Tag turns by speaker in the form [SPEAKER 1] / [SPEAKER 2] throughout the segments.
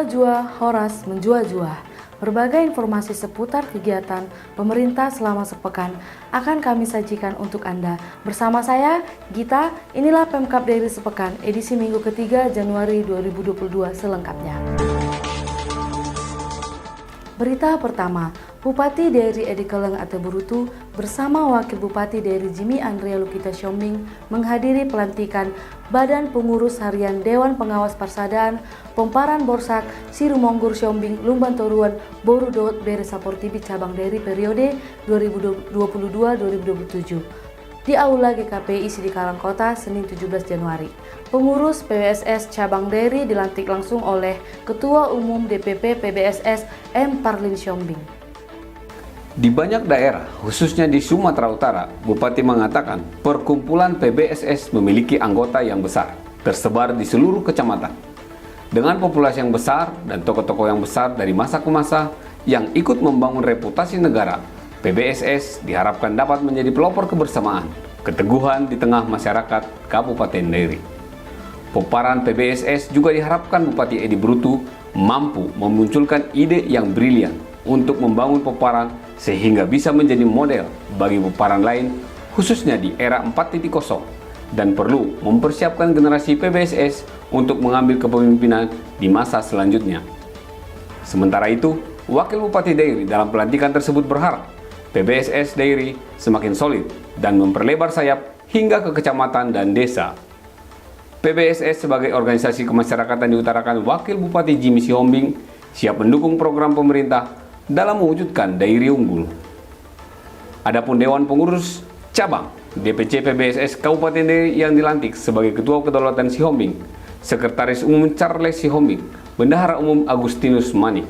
[SPEAKER 1] Jua Horas Menjua-jua. Berbagai informasi seputar kegiatan pemerintah selama sepekan akan kami sajikan untuk Anda. Bersama saya, Gita, inilah Pemkab Dairi Sepekan, edisi minggu ketiga Januari 2022 selengkapnya. Berita pertama, Bupati Dairi Edi Keleng Ateburutu bersama Wakil Bupati Dairi Jimmy Andrea Lukita Siombing menghadiri pelantikan Badan Pengurus Harian Dewan Pengawas Parsadaan Pomparan Borsak Sirumonggur Siombing Lumban Toruan Boru Dot Bere Saportibi Cabang Dairi periode 2022-2027 di Aula GKPI Sidikalang Kota Senin 17 Januari. Pengurus PBSS Cabang Dairi dilantik langsung oleh Ketua Umum DPP PBSS M. Parlin Siombing.
[SPEAKER 2] Di banyak daerah, khususnya di Sumatera Utara, Bupati mengatakan perkumpulan PBSS memiliki anggota yang besar, tersebar di seluruh kecamatan. Dengan populasi yang besar dan tokoh-tokoh yang besar dari masa ke masa yang ikut membangun reputasi negara, PBSS diharapkan dapat menjadi pelopor kebersamaan, keteguhan di tengah masyarakat Kabupaten Dairi. Pomparan PBSS juga diharapkan Bupati Edi Brutu mampu memunculkan ide yang brilian untuk membangun Pomparan sehingga bisa menjadi model bagi Pomparan lain khususnya di era 4.0 dan perlu mempersiapkan generasi PBSS untuk mengambil kepemimpinan di masa selanjutnya. Sementara itu, Wakil Bupati Dairi dalam pelantikan tersebut berharap PBSS Dairi semakin solid dan memperlebar sayap hingga ke kecamatan dan desa. PBSS sebagai organisasi kemasyarakatan diutarakan Wakil Bupati Jimmy Siombing siap mendukung program pemerintah dalam mewujudkan Dairi unggul. Adapun Dewan Pengurus Cabang DPC PBSS Kabupaten Dairi yang dilantik sebagai Ketua Kedaulatan Siombing, Sekretaris Umum Charles Siombing, Bendahara Umum Agustinus Mani.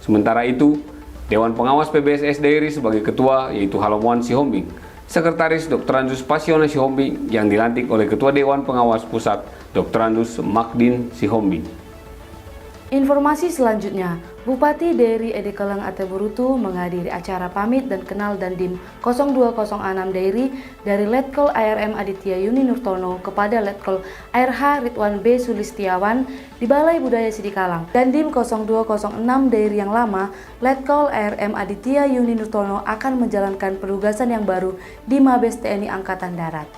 [SPEAKER 2] Sementara itu, Dewan Pengawas PBSS Dairi sebagai Ketua yaitu Halomuan Siombing, Sekretaris Dr. Andus Pasiona Siombing yang dilantik oleh Ketua Dewan Pengawas Pusat Dr. Andus Magdin Siombing.
[SPEAKER 1] Informasi selanjutnya, Bupati Dairi Edi Keleng Ateburutu menghadiri acara pamit dan kenal Dandim 0206 Dairi dari Letkol ARM Aditya Yuni Nurtono kepada Letkol ARH Ridwan B. Sulistiawan di Balai Budaya Sidikalang. Dandim 0206 Dairi yang lama, Letkol ARM Aditya Yuni Nurtono akan menjalankan penugasan yang baru di Mabes TNI Angkatan Darat.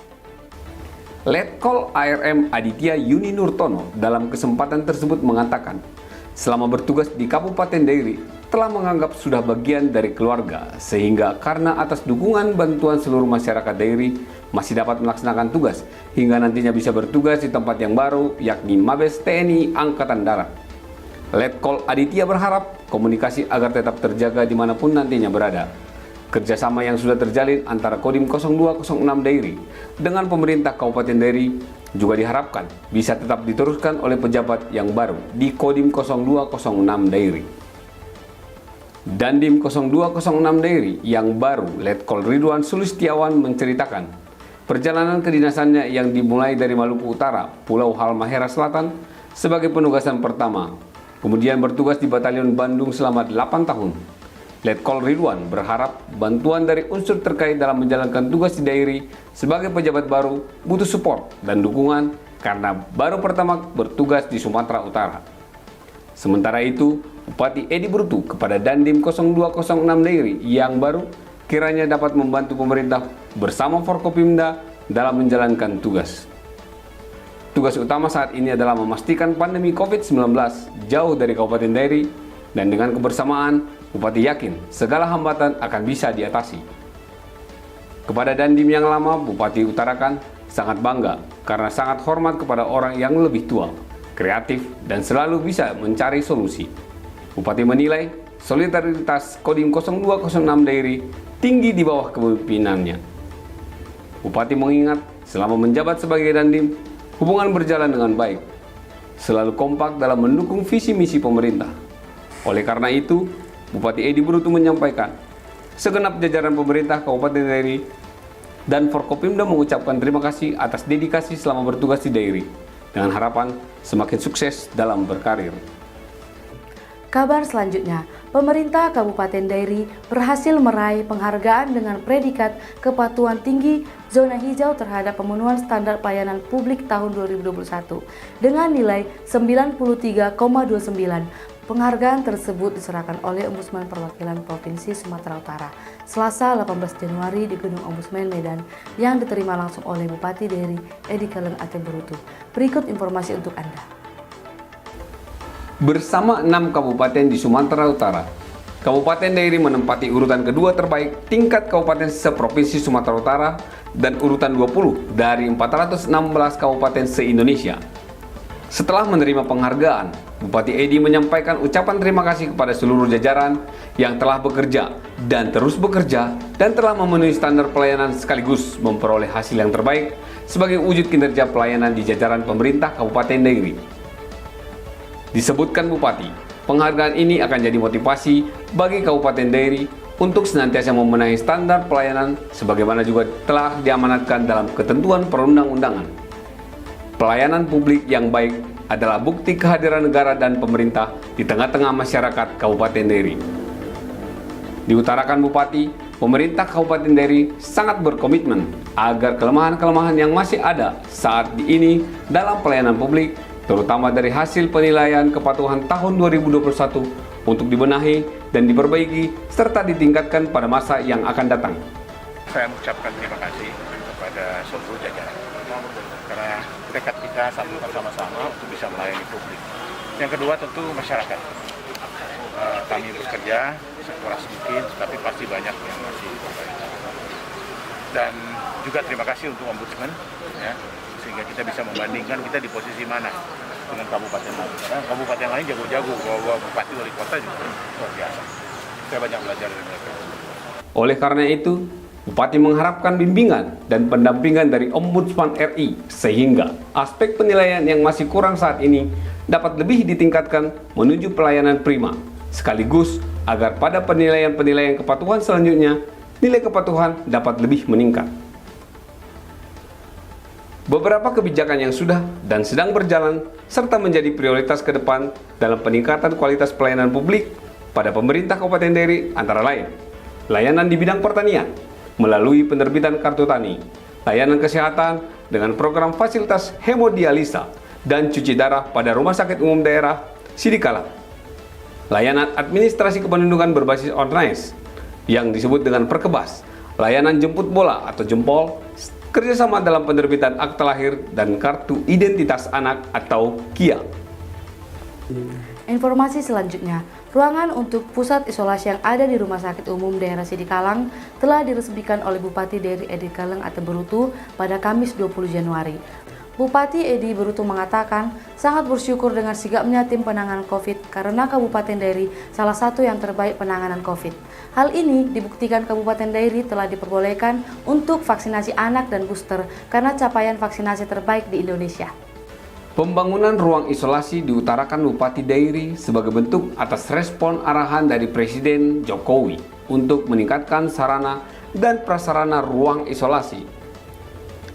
[SPEAKER 2] Letkol ARM Aditya Yuni Nurtono dalam kesempatan tersebut mengatakan, selama bertugas di Kabupaten Dairi telah menganggap sudah bagian dari keluarga, sehingga karena atas dukungan bantuan seluruh masyarakat Dairi masih dapat melaksanakan tugas hingga nantinya bisa bertugas di tempat yang baru yakni Mabes TNI Angkatan Darat. Letkol Aditya berharap komunikasi agar tetap terjaga dimanapun nantinya berada. Kerjasama yang sudah terjalin antara Kodim 0206 Dairi dengan pemerintah Kabupaten Dairi juga diharapkan bisa tetap diteruskan oleh pejabat yang baru di Kodim 0206 Dairi. Dandim 0206 Dairi yang baru, Letkol Ridwan Sulistiawan menceritakan perjalanan kedinasannya yang dimulai dari Maluku Utara, Pulau Halmahera Selatan sebagai penugasan pertama, kemudian bertugas di Batalion Bandung selama 8 tahun. Letkol Ridwan berharap bantuan dari unsur terkait dalam menjalankan tugas di Dairi sebagai pejabat baru butuh support dan dukungan karena baru pertama bertugas di Sumatera Utara. Sementara itu, Bupati Edi Brutu kepada Dandim 0206 Dairi yang baru kiranya dapat membantu pemerintah bersama Forkopimda dalam menjalankan tugas. Tugas utama saat ini adalah memastikan pandemi COVID-19 jauh dari Kabupaten Dairi dan dengan kebersamaan Bupati yakin segala hambatan akan bisa diatasi. Kepada Dandim yang lama, Bupati utarakan sangat bangga karena sangat hormat kepada orang yang lebih tua, kreatif, dan selalu bisa mencari solusi. Bupati menilai solidaritas Kodim 0206 Dairi tinggi di bawah kepemimpinannya. Bupati mengingat selama menjabat sebagai Dandim, hubungan berjalan dengan baik, selalu kompak dalam mendukung visi misi pemerintah. Oleh karena itu, Bupati Edi Brutu menyampaikan, segenap jajaran pemerintah Kabupaten Dairi dan Forkopimda mengucapkan terima kasih atas dedikasi selama bertugas di Dairi, dengan harapan semakin sukses dalam berkarir.
[SPEAKER 1] Kabar selanjutnya, pemerintah Kabupaten Dairi berhasil meraih penghargaan dengan predikat kepatuhan tinggi zona hijau terhadap pemenuhan standar pelayanan publik tahun 2021 dengan nilai 93,29. Penghargaan tersebut diserahkan oleh Ombudsman Perwakilan Provinsi Sumatera Utara Selasa 18 Januari di Gedung Ombudsman Medan yang diterima langsung oleh Bupati Dairi Edi Kaleng Ateburutu. Berikut informasi untuk Anda.
[SPEAKER 2] Bersama 6 kabupaten di Sumatera Utara, Kabupaten Dairi menempati urutan kedua terbaik tingkat kabupaten seprovinsi Sumatera Utara dan urutan 20 dari 416 kabupaten se-Indonesia. Setelah menerima penghargaan, Bupati Edi menyampaikan ucapan terima kasih kepada seluruh jajaran yang telah bekerja dan terus bekerja dan telah memenuhi standar pelayanan sekaligus memperoleh hasil yang terbaik sebagai wujud kinerja pelayanan di jajaran pemerintah Kabupaten Dairi. Disebutkan Bupati, penghargaan ini akan jadi motivasi bagi Kabupaten Dairi untuk senantiasa membenahi standar pelayanan sebagaimana juga telah diamanatkan dalam ketentuan perundang-undangan. Pelayanan publik yang baik adalah bukti kehadiran negara dan pemerintah di tengah-tengah masyarakat Kabupaten Dairi. Diutarakan Bupati, pemerintah Kabupaten Dairi sangat berkomitmen agar kelemahan-kelemahan yang masih ada saat ini dalam pelayanan publik, terutama dari hasil penilaian kepatuhan tahun 2021 untuk dibenahi dan diperbaiki serta ditingkatkan pada masa yang akan datang.
[SPEAKER 3] Saya mengucapkan terima kasih kepada seluruh jajaran karena tekad kita satu bersama-sama untuk bisa melayani publik. Yang kedua tentu masyarakat. Kami bekerja sekuras mungkin, tapi pasti banyak yang masih berbeda. Dan juga terima kasih untuk Ombudsman, ya, sehingga kita bisa membandingkan kita di posisi mana dengan kabupaten lain. Karena kabupaten lain jago-jago, bahwa bupati wali kota juga luar biasa. Saya banyak belajar dari mereka.
[SPEAKER 2] Oleh karena itu, Bupati mengharapkan bimbingan dan pendampingan dari Ombudsman RI sehingga aspek penilaian yang masih kurang saat ini dapat lebih ditingkatkan menuju pelayanan prima, sekaligus agar pada penilaian-penilaian kepatuhan selanjutnya, nilai kepatuhan dapat lebih meningkat. Beberapa kebijakan yang sudah dan sedang berjalan serta menjadi prioritas ke depan dalam peningkatan kualitas pelayanan publik pada pemerintah Kabupaten Dairi antara lain layanan di bidang pertanian melalui penerbitan kartu tani, layanan kesehatan dengan program fasilitas hemodialisa dan cuci darah pada Rumah Sakit Umum Daerah Sidikala, layanan administrasi kependudukan berbasis online yang disebut dengan Perkebas, layanan jemput bola atau jempol, kerjasama dalam penerbitan akta lahir dan kartu identitas anak atau KIA.
[SPEAKER 1] Informasi selanjutnya, ruangan untuk pusat isolasi yang ada di Rumah Sakit Umum Daerah Sidikalang telah diresmikan oleh Bupati Dairi Edi Kaleng Ateburutu pada Kamis 20 Januari. Bupati Edi Berutu mengatakan sangat bersyukur dengan sigapnya tim penanganan COVID karena Kabupaten Dairi salah satu yang terbaik penanganan COVID. Hal ini dibuktikan Kabupaten Dairi telah diperbolehkan untuk vaksinasi anak dan booster karena capaian vaksinasi terbaik di Indonesia.
[SPEAKER 2] Pembangunan ruang isolasi diutarakan Bupati Dairi sebagai bentuk atas respon arahan dari Presiden Jokowi untuk meningkatkan sarana dan prasarana ruang isolasi.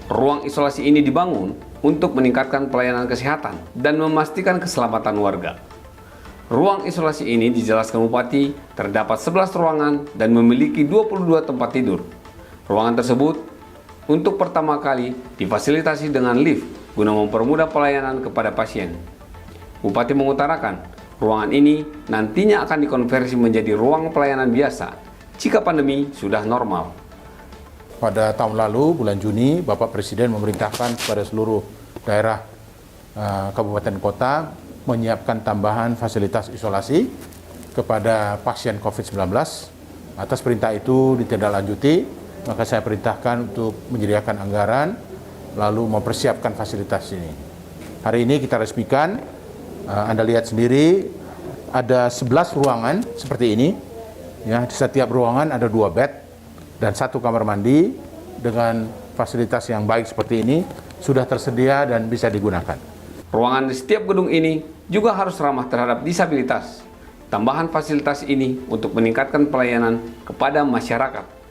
[SPEAKER 2] Ruang isolasi ini dibangun untuk meningkatkan pelayanan kesehatan dan memastikan keselamatan warga. Ruang isolasi ini dijelaskan Bupati terdapat 11 ruangan dan memiliki 22 tempat tidur. Ruangan tersebut untuk pertama kali difasilitasi dengan lift guna mempermudah pelayanan kepada pasien. Bupati mengutarakan, ruangan ini nantinya akan dikonversi menjadi ruang pelayanan biasa jika pandemi sudah normal.
[SPEAKER 4] Pada tahun lalu, bulan Juni, Bapak Presiden memerintahkan kepada seluruh daerah kabupaten kota menyiapkan tambahan fasilitas isolasi kepada pasien COVID-19. Atas perintah itu ditindaklanjuti, maka saya perintahkan untuk menyediakan anggaran lalu mempersiapkan fasilitas ini. Hari ini kita resmikan, Anda lihat sendiri ada 11 ruangan seperti ini. Ya, di setiap ruangan ada 2 bed dan 1 kamar mandi dengan fasilitas yang baik seperti ini sudah tersedia dan bisa digunakan.
[SPEAKER 2] Ruangan di setiap gedung ini juga harus ramah terhadap disabilitas. Tambahan fasilitas ini untuk meningkatkan pelayanan kepada masyarakat.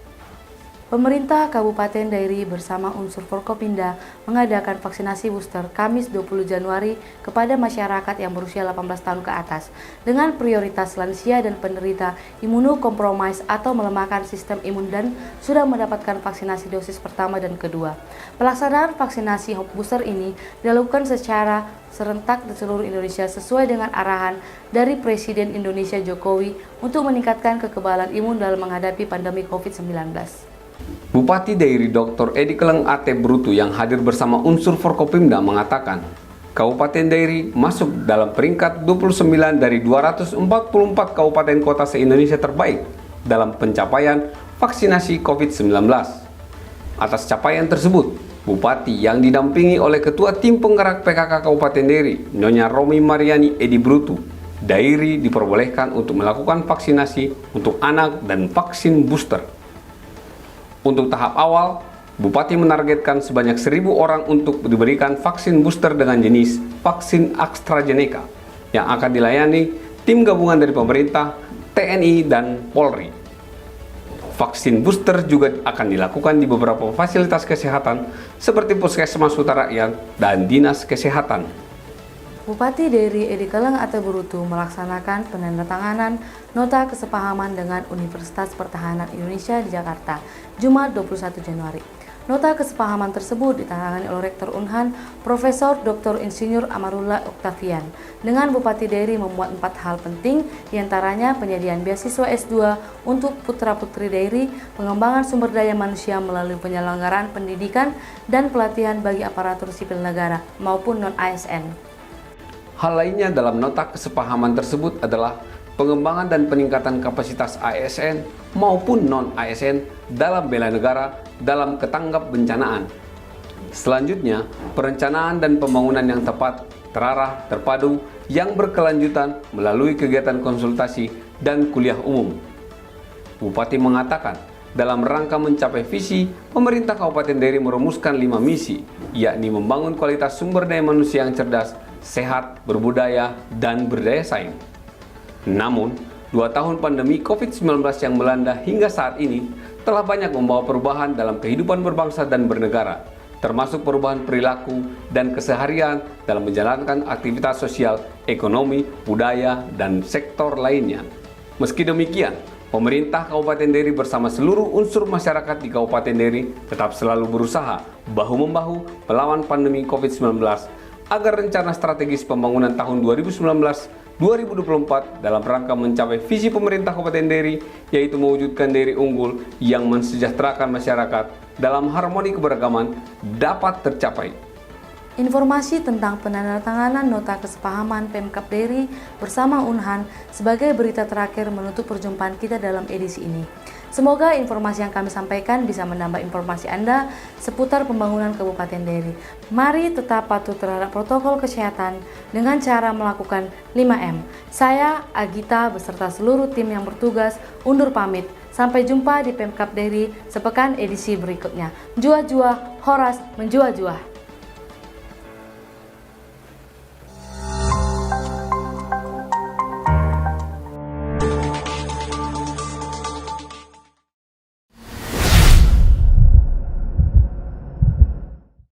[SPEAKER 1] Pemerintah Kabupaten Dairi bersama unsur Forkopimda mengadakan vaksinasi booster Kamis 20 Januari kepada masyarakat yang berusia 18 tahun ke atas dengan prioritas lansia dan penderita imunokompromis atau melemahkan sistem imun dan sudah mendapatkan vaksinasi dosis pertama dan kedua. Pelaksanaan vaksinasi booster ini dilakukan secara serentak di seluruh Indonesia sesuai dengan arahan dari Presiden Indonesia Jokowi untuk meningkatkan kekebalan imun dalam menghadapi pandemi COVID-19.
[SPEAKER 2] Bupati Dairi Dr. Edi Keleng Ate Brutu yang hadir bersama unsur Forkopimda mengatakan, Kabupaten Dairi masuk dalam peringkat 29 dari 244 kabupaten kota se-Indonesia terbaik dalam pencapaian vaksinasi COVID-19. Atas capaian tersebut, Bupati yang didampingi oleh Ketua Tim Penggerak PKK Kabupaten Dairi, Nyonya Romi Mariani Edi Brutu, Dairi diperbolehkan untuk melakukan vaksinasi untuk anak dan vaksin booster. Untuk tahap awal, Bupati menargetkan sebanyak 1.000 orang untuk diberikan vaksin booster dengan jenis vaksin AstraZeneca yang akan dilayani tim gabungan dari pemerintah, TNI, dan Polri. Vaksin booster juga akan dilakukan di beberapa fasilitas kesehatan seperti Puskesmas Huta Rakyat dan Dinas Kesehatan.
[SPEAKER 1] Bupati Dairi Edi Keleng Ate Brutu melaksanakan penandatanganan nota kesepahaman dengan Universitas Pertahanan Indonesia di Jakarta, Jumat 21 Januari. Nota kesepahaman tersebut ditandatangani oleh Rektor Unhan, Profesor Dr. Insinyur Amarullah Octavian. Dengan Bupati Dairi membuat 4 hal penting, diantaranya penyediaan beasiswa S2 untuk putra-putri Dairi, pengembangan sumber daya manusia melalui penyelenggaraan pendidikan dan pelatihan bagi aparatur sipil negara maupun non-ASN.
[SPEAKER 2] Hal lainnya dalam nota kesepahaman tersebut adalah pengembangan dan peningkatan kapasitas ASN maupun non-ASN dalam bela negara dalam ketanggap bencanaan. Selanjutnya, perencanaan dan pembangunan yang tepat, terarah, terpadu, yang berkelanjutan melalui kegiatan konsultasi dan kuliah umum. Bupati mengatakan, dalam rangka mencapai visi, pemerintah Kabupaten Dairi merumuskan 5 misi, yakni membangun kualitas sumber daya manusia yang cerdas, sehat, berbudaya, dan berdaya saing. Namun, 2 tahun pandemi COVID-19 yang melanda hingga saat ini telah banyak membawa perubahan dalam kehidupan berbangsa dan bernegara, termasuk perubahan perilaku dan keseharian dalam menjalankan aktivitas sosial, ekonomi, budaya, dan sektor lainnya. Meski demikian, pemerintah Kabupaten Dairi bersama seluruh unsur masyarakat di Kabupaten Dairi tetap selalu berusaha bahu-membahu melawan pandemi COVID-19 agar rencana strategis pembangunan tahun 2019-2024 dalam rangka mencapai visi pemerintah Kabupaten Dairi, yaitu mewujudkan Dairi unggul yang mensejahterakan masyarakat dalam harmoni keberagaman dapat tercapai.
[SPEAKER 1] Informasi tentang penandatanganan nota kesepahaman Pemkab Dairi bersama Unhan sebagai berita terakhir menutup perjumpaan kita dalam edisi ini. Semoga informasi yang kami sampaikan bisa menambah informasi Anda seputar pembangunan Kabupaten Dairi. Mari tetap patuh terhadap protokol kesehatan dengan cara melakukan 5M. Saya, Agita, beserta seluruh tim yang bertugas undur pamit. Sampai jumpa di Pemkab Dairi sepekan edisi berikutnya. Jua-jua, Horas menjua-jua.